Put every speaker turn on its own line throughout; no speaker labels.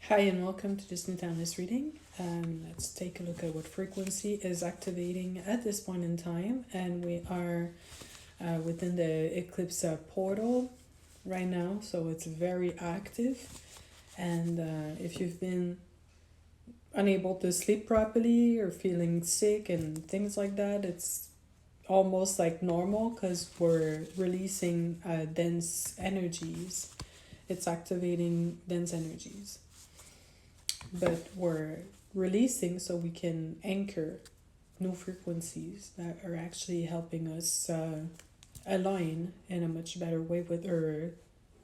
Hi and welcome to this new timeless reading. Let's take a look at what frequency is activating at this point in time. And we are within the Eclipse Portal right now, so it's very active. And if you've been unable to sleep properly or feeling sick and things like that, it's almost like normal because we're releasing dense energies. It's activating dense energies, but we're releasing so we can anchor new frequencies that are actually helping us align in a much better way with our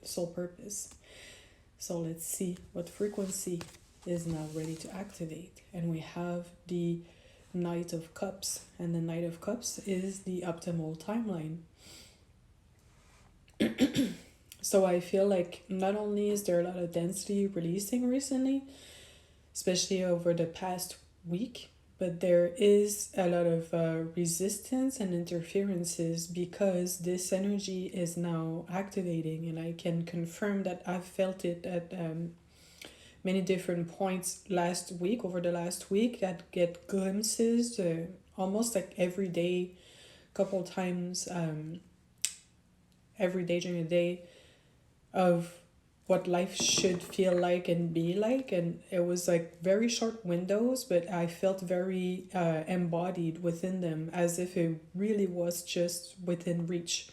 soul purpose. So let's see what frequency is now ready to activate. And we have the Knight of Cups, and the Knight of Cups is the optimal timeline. So I feel like not only is there a lot of density releasing recently, especially over the past week, but there is a lot of resistance and interferences because this energy is now activating, and I can confirm that I've felt it at many different points over the last week. I get glimpses almost like every day, couple times every day during the day, of what life should feel like and be like. And it was like very short windows, but I felt very embodied within them, as if it really was just within reach.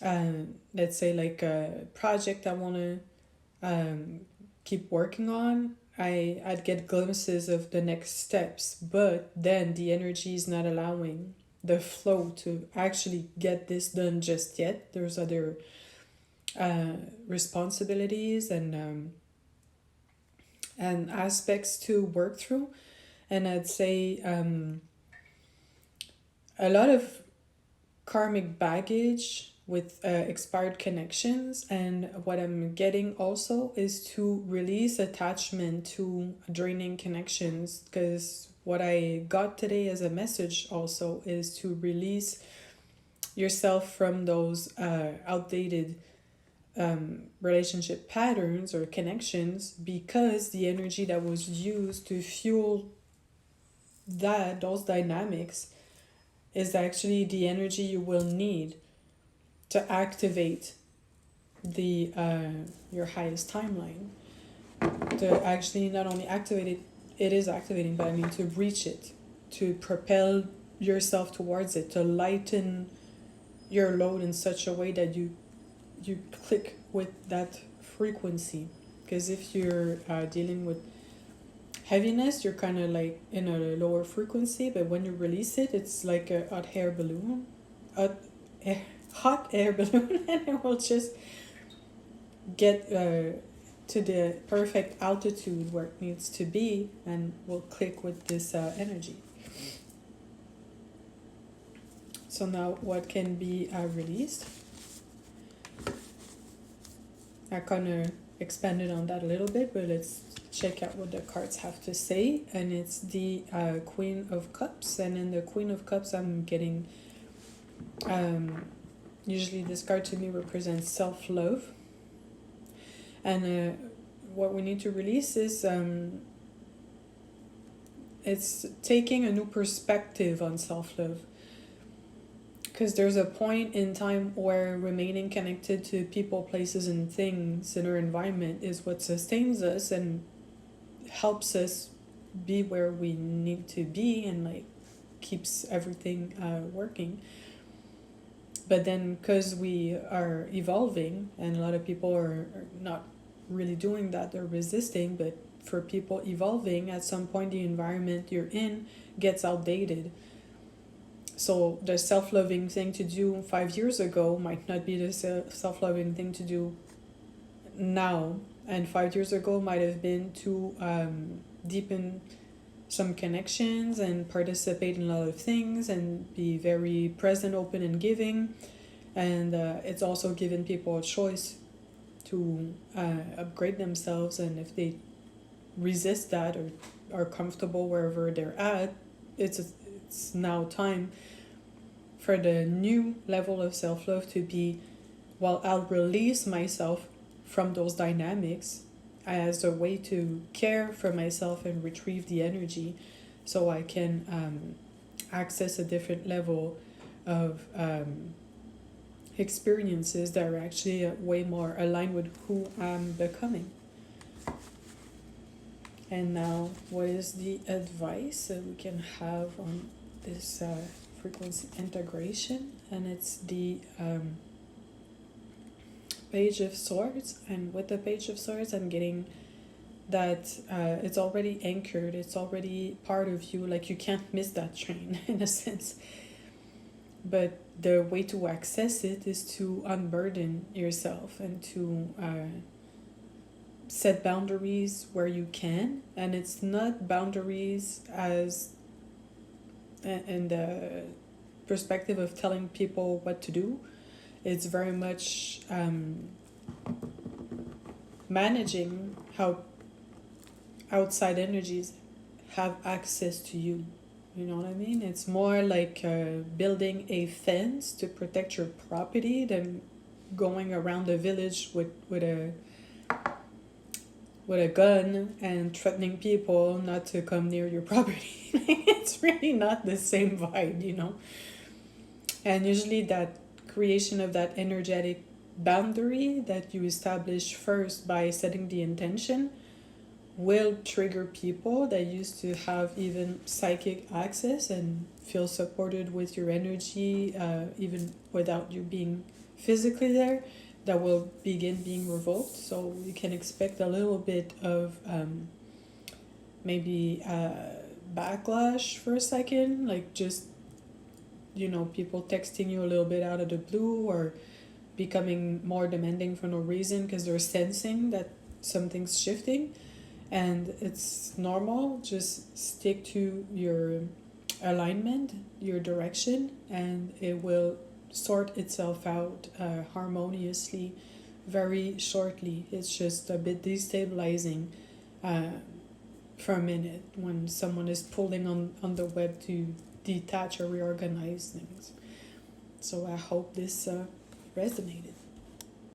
Let's say like a project I want to keep working on, I'd get glimpses of the next steps, but then the energy is not allowing the flow to actually get this done just yet. There's other responsibilities and aspects to work through. And I'd say a lot of karmic baggage with expired connections. And what I'm getting also is to release attachment to draining connections, because what I got today as a message also is to release yourself from those outdated relationship patterns or connections, because the energy that was used to fuel those dynamics is actually the energy you will need to activate the your highest timeline. To actually not only activate it, it is activating, but I mean to reach it, to propel yourself towards it, to lighten your load in such a way that you click with that frequency. Because if you're dealing with heaviness, you're kind of like in a lower frequency, but when you release it, it's like a hot air, hot air balloon, and it will just get to the perfect altitude where it needs to be, and will click with this energy. So now what can be released? I kind of expanded on that a little bit, but let's check out what the cards have to say. And it's the Queen of Cups, and in the Queen of Cups I'm getting usually this card to me represents self-love, and what we need to release is it's taking a new perspective on self-love, because there's a point in time where remaining connected to people, places, and things in our environment is what sustains us and helps us be where we need to be, and like keeps everything working. But then because we are evolving, and a lot of people are not really doing that, they're resisting, but for people evolving, at some point the environment you're in gets outdated. So the self-loving thing to do 5 years ago might not be the self-loving thing to do now. And 5 years ago might have been to deepen some connections and participate in a lot of things and be very present, open, and giving. And it's also given people a choice to upgrade themselves. And if they resist that or are comfortable wherever they're at, it's now time for the new level of self-love to be, well, I'll release myself from those dynamics as a way to care for myself and retrieve the energy so I can access a different level of experiences that are actually way more aligned with who I'm becoming. And now, what is the advice that we can have on this frequency integration? And it's the Page of Swords. And with the Page of Swords, I'm getting that it's already anchored, it's already part of you, like you can't miss that train in a sense. But the way to access it is to unburden yourself and to set boundaries where you can. And it's not boundaries as in the perspective of telling people what to do. It's very much managing how outside energies have access to you. You know what I mean? It's more like building a fence to protect your property than going around the village with a gun and threatening people not to come near your property. It's really not the same vibe, you know? And usually that creation of that energetic boundary that you establish first by setting the intention will trigger people that used to have even psychic access and feel supported with your energy, even without you being physically there, that will begin being revoked. So you can expect a little bit of maybe backlash for a second, like just, you know, people texting you a little bit out of the blue or becoming more demanding for no reason because they're sensing that something's shifting. And it's normal. Just stick to your alignment, your direction, and it will sort itself out harmoniously very shortly. It's just a bit destabilizing for a minute when someone is pulling on the web to detach or reorganize things. So I hope this resonated.